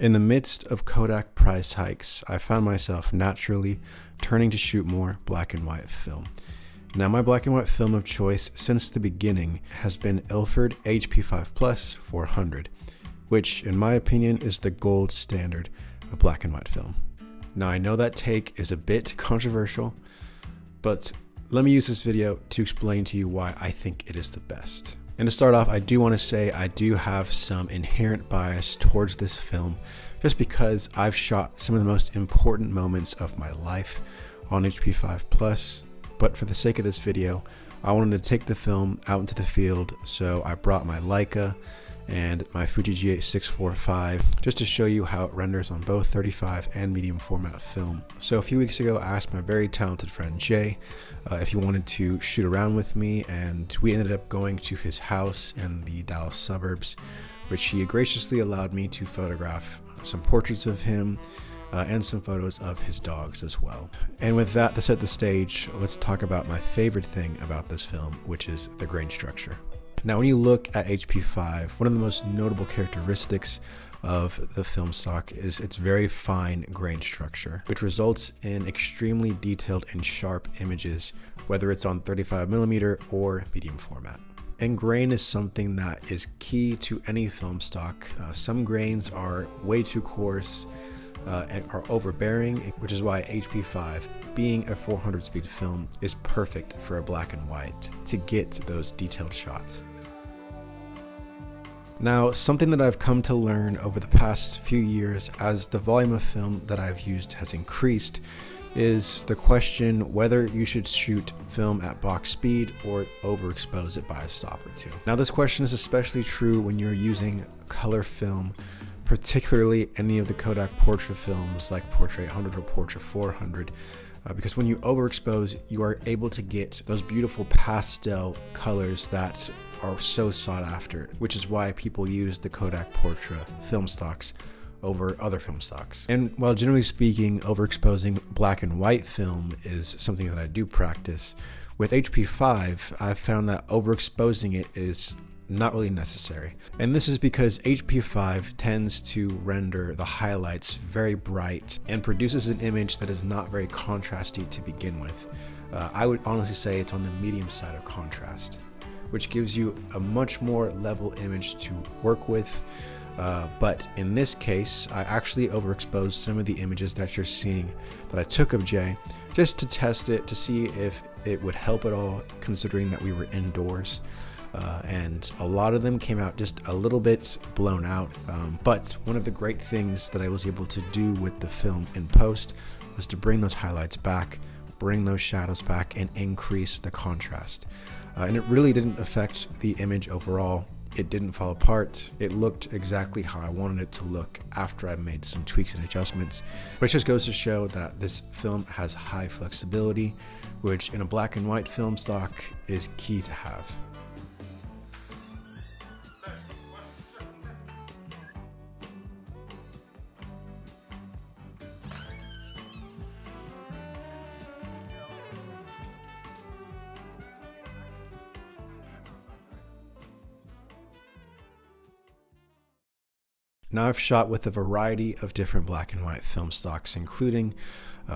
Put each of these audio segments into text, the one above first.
In the midst of Kodak price hikes, I found myself naturally turning to shoot more black and white film. Now, my black and white film of choice since the beginning has been Ilford HP5 Plus 400, which in my opinion is the gold standard of black and white film. Now, I know that take is a bit controversial, but let me use this video to explain to you why I think it is the best. And to start off, I do want to say I do have some inherent bias towards this film just because I've shot some of the most important moments of my life on HP5 Plus. But for the sake of this video, I wanted to take the film out into the field, so I brought my Leica and my Fuji GA645 just to show you how it renders on both 35 and medium format film. So a few weeks ago, I asked my very talented friend Jay if he wanted to shoot around with me, and we ended up going to his house in the Dallas suburbs, which he graciously allowed me to photograph some portraits of him and some photos of his dogs as well. And with that, to set the stage, let's talk about my favorite thing about this film, which is the grain structure. Now, when you look at HP5, one of the most notable characteristics of the film stock is its very fine grain structure, which results in extremely detailed and sharp images, whether it's on 35mm or medium format. And grain is something that is key to any film stock. Some grains are way too coarse and are overbearing, which is why HP5, being a 400 speed film, is perfect for a black and white to get those detailed shots. Now, something that I've come to learn over the past few years as the volume of film that I've used has increased is the question whether you should shoot film at box speed or overexpose it by a stop or two. Now, this question is especially true when you're using color film, particularly any of the Kodak portrait films like Portrait 800 or Portrait 400, because when you overexpose, you are able to get those beautiful pastel colors that are so sought after, which is why people use the Kodak Portrait film stocks over other film stocks. And while generally speaking, overexposing black and white film is something that I do practice, with HP5, I've found that overexposing it is not really necessary. And this is because HP5 tends to render the highlights very bright and produces an image that is not very contrasty to begin with. I would honestly say it's on the medium side of contrast, which gives you a much more level image to work with. But in this case, I actually overexposed some of the images that you're seeing that I took of Jay just to test it, to see if it would help at all, considering that we were indoors. And a lot of them came out just a little bit blown out. But one of the great things that I was able to do with the film in post was to bring those highlights back, bring those shadows back, and increase the contrast. And it really didn't affect the image overall. It didn't fall apart. It looked exactly how I wanted it to look after I made some tweaks and adjustments, which just goes to show that this film has high flexibility, which in a black and white film stock is key to have. Now, I've shot with a variety of different black and white film stocks, including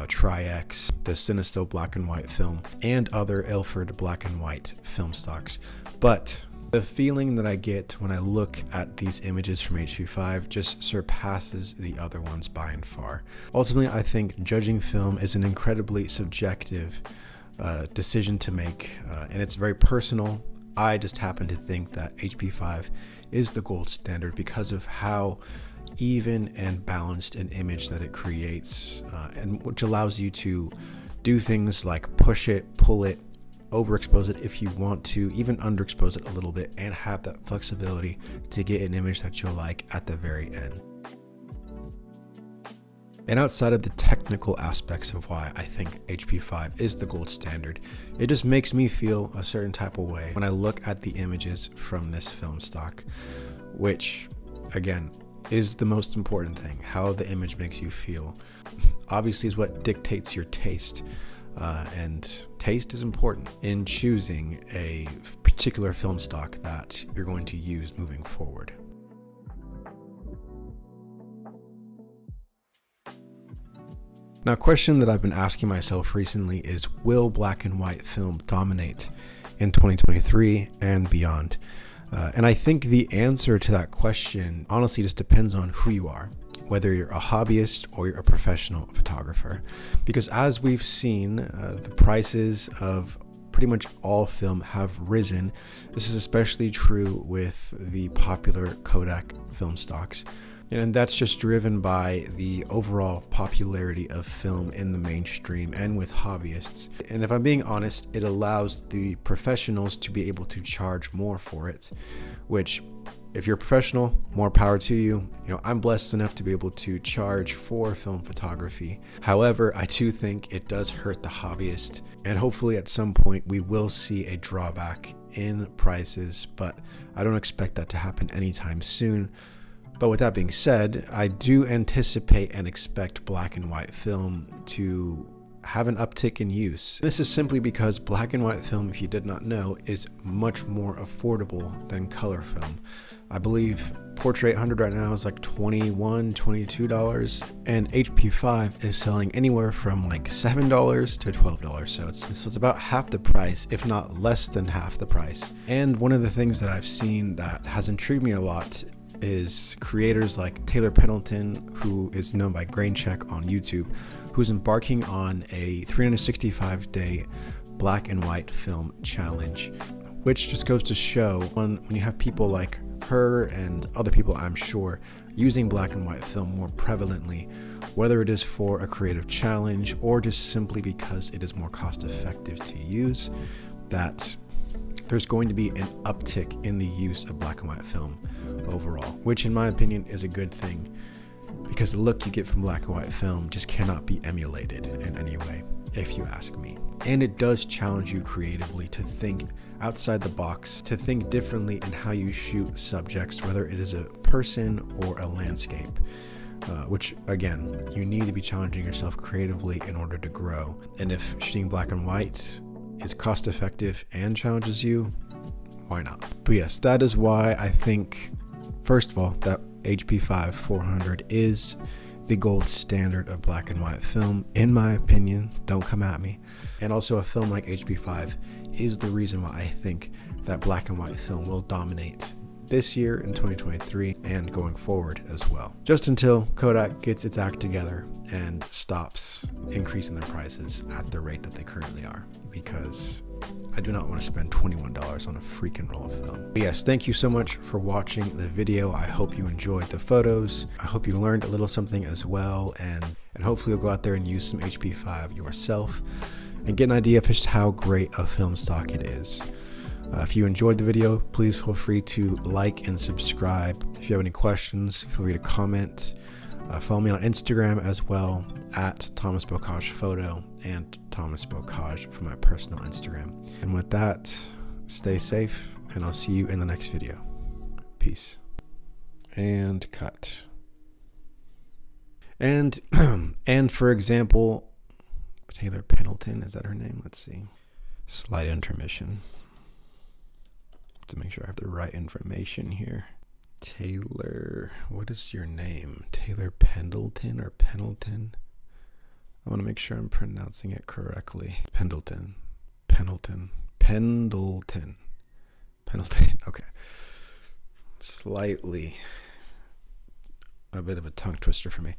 Tri-X, the Cinesto black and white film, and other Ilford black and white film stocks. But the feeling that I get when I look at these images from HP5 just surpasses the other ones by and far. Ultimately, I think judging film is an incredibly subjective decision to make, and it's very personal. I just happen to think that HP5 is the gold standard because of how even and balanced an image that it creates, and which allows you to do things like push it, pull it, overexpose it if you want to, even underexpose it a little bit, and have that flexibility to get an image that you'll like at the very end. And outside of the technical aspects of why I think HP5 is the gold standard, it just makes me feel a certain type of way when I look at the images from this film stock, which, again, is the most important thing. How the image makes you feel obviously is what dictates your taste, and taste is important in choosing a particular film stock that you're going to use moving forward. Now, a question that I've been asking myself recently is, will black and white film dominate in 2023 and beyond? And I think the answer to that question honestly just depends on who you are, whether you're a hobbyist or you're a professional photographer. Because as we've seen, the prices of pretty much all film have risen. This is especially true with the popular Kodak film stocks. And that's just driven by the overall popularity of film in the mainstream and with hobbyists. And if I'm being honest, it allows the professionals to be able to charge more for it, which, if you're a professional, more power to you. I'm blessed enough to be able to charge for film photography. However, I do think it does hurt the hobbyist, and hopefully at some point we will see a drawback in prices, but I don't expect that to happen anytime soon. But with that being said, I do anticipate and expect black and white film to have an uptick in use. This is simply because black and white film, if you did not know, is much more affordable than color film. I believe Portrait 800 right now is like $21, $22, and HP5 is selling anywhere from like $7 to $12. So it's about half the price, if not less than half the price. And one of the things that I've seen that has intrigued me a lot is creators like Taylor Pendleton, who is known by Graincheck on YouTube, who's embarking on a 365-day black and white film challenge, which just goes to show when you have people like her and other people, I'm sure, using black and white film more prevalently, whether it is for a creative challenge or just simply because it is more cost effective to use, that there's going to be an uptick in the use of black and white film overall, which in my opinion is a good thing, because the look you get from black and white film just cannot be emulated in any way, if you ask me. And it does challenge you creatively to think outside the box, to think differently in how you shoot subjects, whether it is a person or a landscape, which again, you need to be challenging yourself creatively in order to grow. And if shooting black and white is cost effective and challenges you, why not? But yes, that is why I think, first of all, that HP5 400 is the gold standard of black and white film, in my opinion. Don't come at me. And also, a film like HP5 is the reason why I think that black and white film will dominate this year in 2023 and going forward as well. Just until Kodak gets its act together and stops increasing their prices at the rate that they currently are, because I do not want to spend $21 on a freaking roll of film. But yes, thank you so much for watching the video. I hope you enjoyed the photos. I hope you learned a little something as well, and hopefully you'll go out there and use some HP5 yourself and get an idea of just how great a film stock it is. If you enjoyed the video, please feel free to like and subscribe. If you have any questions, feel free to comment. Follow me on Instagram as well, at Thomas Bocage Photo and Thomas Bocage for my personal Instagram. And with that, stay safe, and I'll see you in the next video. Peace. And cut. And for example, Taylor Pendleton, is that her name? Let's see. Slight intermission to make sure I have the right information here. Taylor, what is your name? Taylor Pendleton or Pendleton? I want to make sure I'm pronouncing it correctly. Pendleton. Okay. Slightly a bit of a tongue twister for me.